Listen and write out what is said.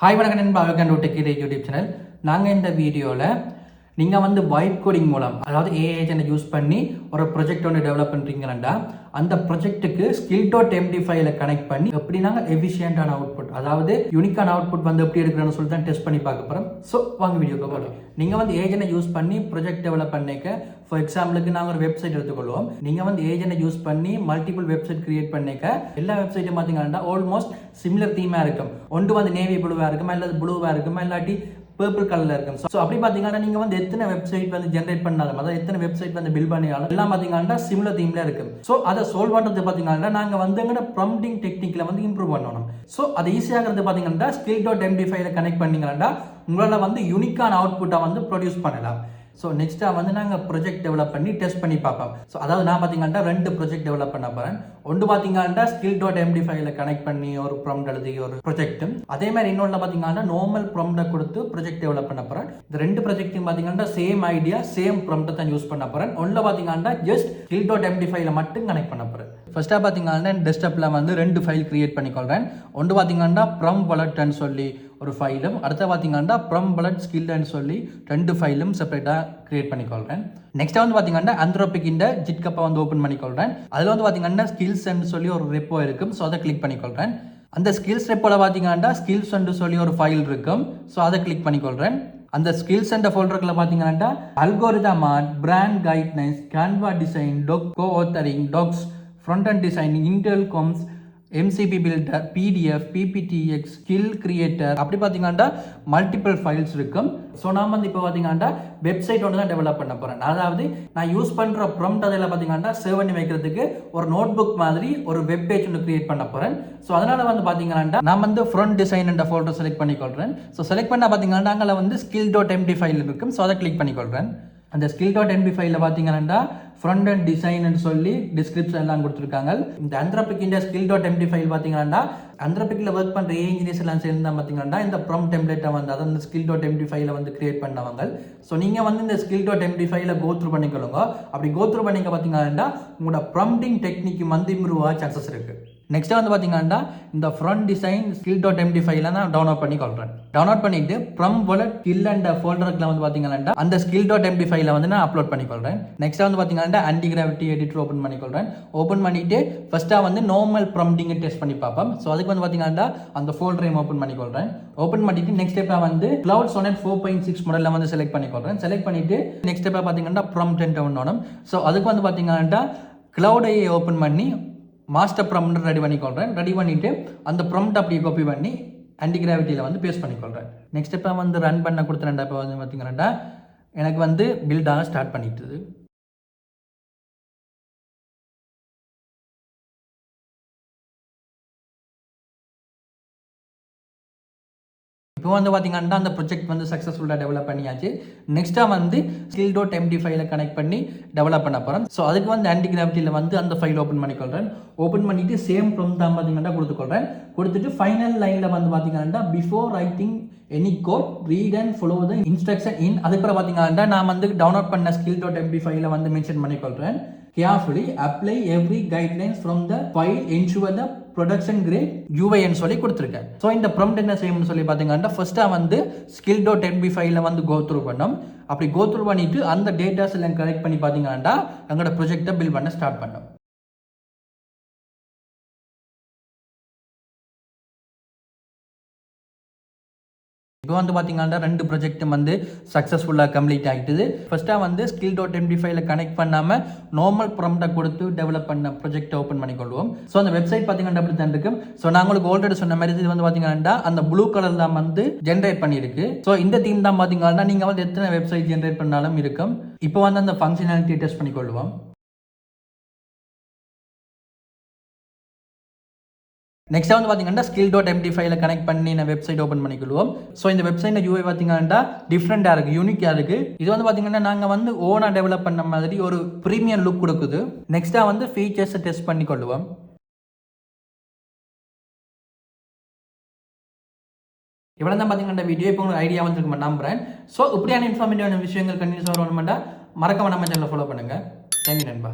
Hi வணக்கம் நண்பா, welcome to tech YouTube channel. நாங்கள் இந்த வீடியோவில் நீங்கள் வந்து வைப் கோடிங் மூலம், அதாவது ஏஐ ஏஜென்ட் யூஸ் பண்ணி ஒரு ப்ரொஜெக்ட் ஒன்று டெவலப் பண்ணுறீங்கன்னா அந்த ப்ரொஜெக்ட்டுக்கு skill.md5 கனெக்ட் பண்ணி எப்படி நாங்கள் எஃபிஷியண்டான அவுட்புட், அதாவது யூனிக்கான அவுட்புட் வந்து எப்படி எடுக்கிறோன்னு சொல்லி தான் டெஸ்ட் பண்ணி பார்க்க போகிறோம். ஸோ வாங்க வீடியோக்கு போகலாம். நீங்கள் வந்து ஏஜென்ட்டை யூஸ் பண்ணி ப்ரொஜெக்ட் டெவலப் பண்ணிக்க, ஃபார் எக்ஸாம்பிளுக்கு நாங்கள் ஒரு வெப்சைட் எடுத்துக்கொள்வோம். நீங்கள் வந்து ஏஜென்ட்டை யூஸ் பண்ணி மல்டிபிள் வெப்சைட் கிரியேட் பண்ணிக்க, எல்லா வெப்சைட்டும் பார்த்தீங்கன்னா ஆல்மோஸ்ட் சிமிலர் தீமாக இருக்கும். ஒன்று வந்து நேவி ப்ளூவாக இருக்குமா, இல்லாத ப்ளூவாக இருக்குமா, இல்லாட்டி பர்பிள் கலர்ல இருக்கும். ஸோ அப்படி பார்த்தீங்கன்னா நீங்கள் வந்து எத்தனை வெப்சைட் வந்து ஜென்ரேட் பண்ணாலும், அதாவது எத்தனை வெப்சைட் வந்து பில்ட் பண்ணினாலும் எல்லாம் பார்த்தீங்கன்னா சிமிலர் தீம்ல இருக்கும். ஸோ அதை சால்வ் பண்ணுறது பார்த்தீங்கன்னா நாங்கள் வந்து எங்களோட ப்ராம்ப்டிங் டெக்னிக்ல வந்து இம்ப்ரூவ் பண்ணணும். ஸோ அது ஈஸியாகிறது பார்த்தீங்கன்னா skill.md5 கனெக்ட் பண்ணீங்கன்னா உங்களால் வந்து யூனிக்கான அவுட்புட்டை வந்து ப்ரொடியூஸ் பண்ணலாம். ஸோ நெக்ஸ்ட்டாக வந்து நாங்கள் ப்ரொஜெக்ட் டெவலப் பண்ணி டெஸ்ட் பண்ணி பார்ப்போம். ஸோ அதாவது நான் பார்த்தீங்கன்னா 2 ப்ரொஜெக்ட் டெவலப் பண்ண போகிறேன். ஒன்று பார்த்தீங்கன்னா skill.md5 கனெக்ட் பண்ணி ஒரு ப்ராம்ப்ட் எழுதி ஒரு ப்ரொஜெக்ட்டும், அதே மாதிரி இன்னொன்று பார்த்தீங்கன்னா நார்மல் ப்ராம்ப்டை கொடுத்து ப்ரொஜெக்ட் டெவலப் பண்ண போகிறேன். இந்த 2 ப்ரொஜெக்ட்டும் பார்த்தீங்கன்னா சேம் ஐடியா, சேம் ப்ராம்ப்டை தான் யூஸ் பண்ண போகிறேன். ஒன்றில் பார்த்தீங்கன்னா ஜஸ்ட் skill.md5 மட்டும் கனெக்ட் பண்ண போகிறேன். ஃபர்ஸ்ட்டாக பார்த்தீங்கன்னா டெஸ்க்டாப்பில் வந்து 2 ஃபைல் கிரியேட் பண்ணிக்கொள்கிறேன். ஒன்று பார்த்தீங்கன்னா ப்ரம் வாலெட்னு சொல்லி ஒரு ஃபைலும், அடுத்த பார்த்தீங்கன்னா ப்ரம் வாலெட் ஸ்கில்னு சொல்லி 2 ஃபைலும் செப்பரேட்டாக கிரியேட் பண்ணிக்கொள்கிறேன். நெக்ஸ்ட் வந்து பார்த்தீங்கன்னா Anthropic இந்த ஜிட்கப்பை வந்து ஓப்பன் பண்ணிக்கொள்கிறேன். அதில் வந்து பார்த்தீங்கன்னா ஸ்கில்ஸ்ன்னு சொல்லி ஒரு ரெப்போ இருக்கும். ஸோ அதை கிளிக் பண்ணிக்கொள்கிறேன். அந்த ஸ்கில்ஸ் ரெப்போல பார்த்தீங்கன்னா ஸ்கில்ஸ்ன்னு சொல்லி ஒரு ஃபைல் இருக்கும். ஸோ அதை கிளிக் பண்ணிக்கொள்கிறேன். அந்த ஸ்கில்ஸ் என்ற ஃபோல்டருக்குள்ள பார்த்தீங்கன்னா algorithm art, brand guidelines, Canva design, co authoring, docs, frontend design, internal comms, MCP builder, PDF, PPTX, skill creator, அப்படி பார்த்தீங்கன்னா மல்டிபிள் ஃபைல்ஸ் இருக்கும். ஸோ நான் வந்து இப்போ பார்த்தீங்கன்னா வெப்சைட் ஒன்று தான் டெவலப் பண்ண போகிறேன். அதாவது நான் யூஸ் பண்ணுற ப்ராம்ப்ட் அதில் பார்த்தீங்கன்னா சேவ் பண்ணி வைக்கிறதுக்கு ஒரு நோட் புக் மாதிரி ஒரு வெப் பேஜ் ஒன்று கிரியேட் பண்ண போகிறேன். ஸோ அதனால் வந்து பார்த்தீங்கன்னா நான் வந்து ஃப்ரண்ட் டிசைன் என்ற ஃபோல்டர் செலக்ட் பண்ணிக்கொள்கிறேன். ஸோ செலக்ட் பண்ணால் பார்த்தீங்கன்னா அங்கே வந்து skill.md5 இருக்கும். ஸோ அதை கிளிக் பண்ணிக்கொள்கிறேன். அந்த skill.md5 பார்த்தீங்கன்னா ஃப்ரண்ட் அண்ட் டிசைன் சொல்லி டிஸ்கிரிப்ஷன் எல்லாம் கொடுத்துருக்காங்க. இந்த Anthropic இந்த skill.md5 பார்த்தீங்கன்னா Anthropicல ஒர்க் பண்ணுற இன்ஜினியர்ஸ் எல்லாம் சேர்ந்து தான் பார்த்தீங்கன்னா இந்த ப்ராம்ப்ட் டெம்ப்ளேட்டை வந்து அதாவது இந்த skill.md5 வந்து கிரியேட் பண்ணவங்க. ஸோ நீங்கள் வந்து இந்த skill.md5 கோத்ரூ பண்ணிக்கொள்ளுங்க. அப்படி கோத்ரூ பண்ணிக்க பார்த்தீங்கன்னா உங்களோட ப்ராம்ப்டிங் டெக்னிக் வந்து இம்ப்ரூவ் ஆக சான்சஸ் இருக்கு. நெக்ஸ்ட் வந்து பார்த்தீங்கன்னா இந்த ஃப்ரண்ட் டிசைன் skill.md5 நான் டவுன்லோட் பண்ணி கொள்கிறேன். டவுன்லோட் பண்ணிட்டு ப்ரம் வாலெட் ஸ்கில் அண்ட் ஃபோல்டருக்குள்ள வந்து பார்த்தீங்கன்னா அந்த skill.md5 வந்து நான் அப்லோட் பண்ணிக்கொள்கிறேன். நெக்ஸ்ட் வந்து பார்த்தீங்கன்னா ஆன்டி கிராவிட்டி எடிட்டர் ஓப்பன் பண்ணிக்கொள்கிறேன். ஓப்பன் பண்ணிட்டு ஃபர்ஸ்ட்டாக வந்து நார்மல் ப்ராம்ப்டிங்கை டெஸ்ட் பண்ணி பார்ப்போம். ஸோ அதுக்கு வந்து பார்த்தீங்கன்னா அந்த ஃபோல்டரையும் ஓப்பன் பண்ணிக்கொள்கிறேன். ஓப்பன் பண்ணிட்டு நெக்ஸ்ட் ஸ்டெப்பாக வந்து கிளவுட் சோனட் 4.6 மாடலில் வந்து செலக்ட் பண்ணிக்கொள்கிறேன். செலக்ட் பண்ணிட்டு நெக்ஸ்ட் ஸ்டெப்பாக பார்த்தீங்கன்னா ப்ராம்ப்ட் என்டர் பண்ணணும். ஸோ அதுக்கு வந்து பார்த்தீங்கன்னா கிளவுடையை ஓப்பன் பண்ணி மாஸ்டர் ப்ராம்ப்ட் ரெடி பண்ணிக்கொள்கிறேன். ரெடி பண்ணிவிட்டு அந்த ப்ராம்ப்ட் அப்படியே காப்பி பண்ணி ஆன்டி கிராவிட்டியில் வந்து பேஸ்ட் பண்ணிக்கொள்கிறேன். நெக்ஸ்ட் இப்போ வந்து ரன் பண்ண கொடுத்துறேன்டா. இப்போ வந்து பார்த்தீங்கன்னா எனக்கு வந்து பில்டாக ஸ்டார்ட் பண்ணிட்டுது. இப்போ வந்து பார்த்தீங்கன்னா அந்த ப்ரொஜெக்ட் வந்து சக்ஸஸ்ஃபுல்லாக டெவலப் பண்ணியாச்சு. நெக்ஸ்ட்டாக வந்து skill.md5 கனெக்ட் பண்ணி டெவலப் பண்ண போகிறோம். ஸோ அதுக்கு வந்து ஆன்டி கிராவிட்டியில் வந்து அந்த ஃபைல் ஓப்பன் பண்ணிக்கொள்கிறேன். ஓப்பன் பண்ணிவிட்டு சேம் ப்ராம்ப்ட் தான் பார்த்தீங்கன்னா கொடுத்துக்கொள்கிறேன். கொடுத்துட்டு ஃபைனல் லைனில் வந்து பார்த்தீங்கன்னா before writing any code read and follow the instruction in, அதுக்கப்புறம் பார்த்தீங்கன்னா நான் வந்து டவுன்லோட் பண்ண skill.md5 வந்து மென்ஷன் பண்ணிக்கொள்கிறேன். Carefully apply every guidelines from the file, ensure the production grade UI ன்னு சொல்லி கொடுத்துருக்கேன். ஸோ இந்த ப்ராம்ப்ட் என்ன செய்யணும்னு சொல்லி பார்த்தீங்கன்னா ஃபர்ஸ்ட்டாக வந்து skill.md5 வந்து கோத்ரூ பண்ணோம். அப்படி கோத்ரூ பண்ணிட்டு அந்த டேட்டாஸ் எல்லாம் கலெக்ட் பண்ணி பார்த்தீங்கன்னா எங்களோட ப்ரொஜெக்டை பில்ட் பண்ண ஸ்டார்ட் பண்ணோம். இப்போ வந்து பார்த்தீங்கன்னா 2 ப்ரொஜெக்டும் வந்து சக்ஸஸ்ஃபுல்லாக கம்ப்ளீட் ஆகிட்டுது. ஃபர்ஸ்ட்டாக வந்து skill.md5 கனெக்ட் பண்ணாமல் நார்மல் ப்ராம்ப்டை கொடுத்து டெவலப் பண்ண ப்ரொஜெக்டை ஓப்பன் பண்ணிக்கொள்வோம். ஸோ அந்த வெப்சைட் பார்த்தீங்கன்னா அப்படி தான் இருக்கும். ஸோ நான் உங்களுக்கு ஆல்ரெடி சொன்ன மாதிரி இது வந்து பார்த்தீங்கன்னா அந்த ப்ளூ கலர் தான் வந்து ஜென்ரேட் பண்ணியிருக்கு. ஸோ இந்த தீம் தான் பார்த்தீங்கன்னா நீங்கள் வந்து எத்தனை வெப்சைட் ஜென்ரேட் பண்ணாலும் இருக்கும். இப்போ வந்து அந்த ஃபங்க்ஷனாலிட்டி டெஸ்ட் பண்ணிக்கொள்வோம். நெக்ஸ்ட் வந்து பார்த்தீங்கன்னா skill.md5 கனெக்ட் பண்ணி நான் வெப்சைட் ஓப்பன் பண்ணிக்கொள்வோம். ஸோ இந்த வெப்சைட் UI பார்த்தீங்கன்னா டிஃப்ரெண்டாக இருக்குது, யூனிக்காக இருக்குது. இது வந்து பார்த்தீங்கன்னா நாங்கள் வந்து ஓனாக டெவலப் பண்ண மாதிரி ஒரு ப்ரீமியம் லுக் கொடுக்குது. நெக்ஸ்ட்டாக வந்து ஃபீச்சர்ஸை டெஸ்ட் பண்ணிக்கொள்வோம். இவ்வளோ தான் பார்த்தீங்கன்னா வீடியோ. இப்போ உங்களுக்கு ஐடியா வந்துருக்கு நம்புறேன். ஸோ இப்படியான இன்ஃபார்மேட்டிவான விஷயங்கள் கண்டினியூஸாக வரணுமெண்டா மறக்காம நம்ம சேனலை ஃபாலோ பண்ணுங்கள். தேங்க்யூ நண்பா.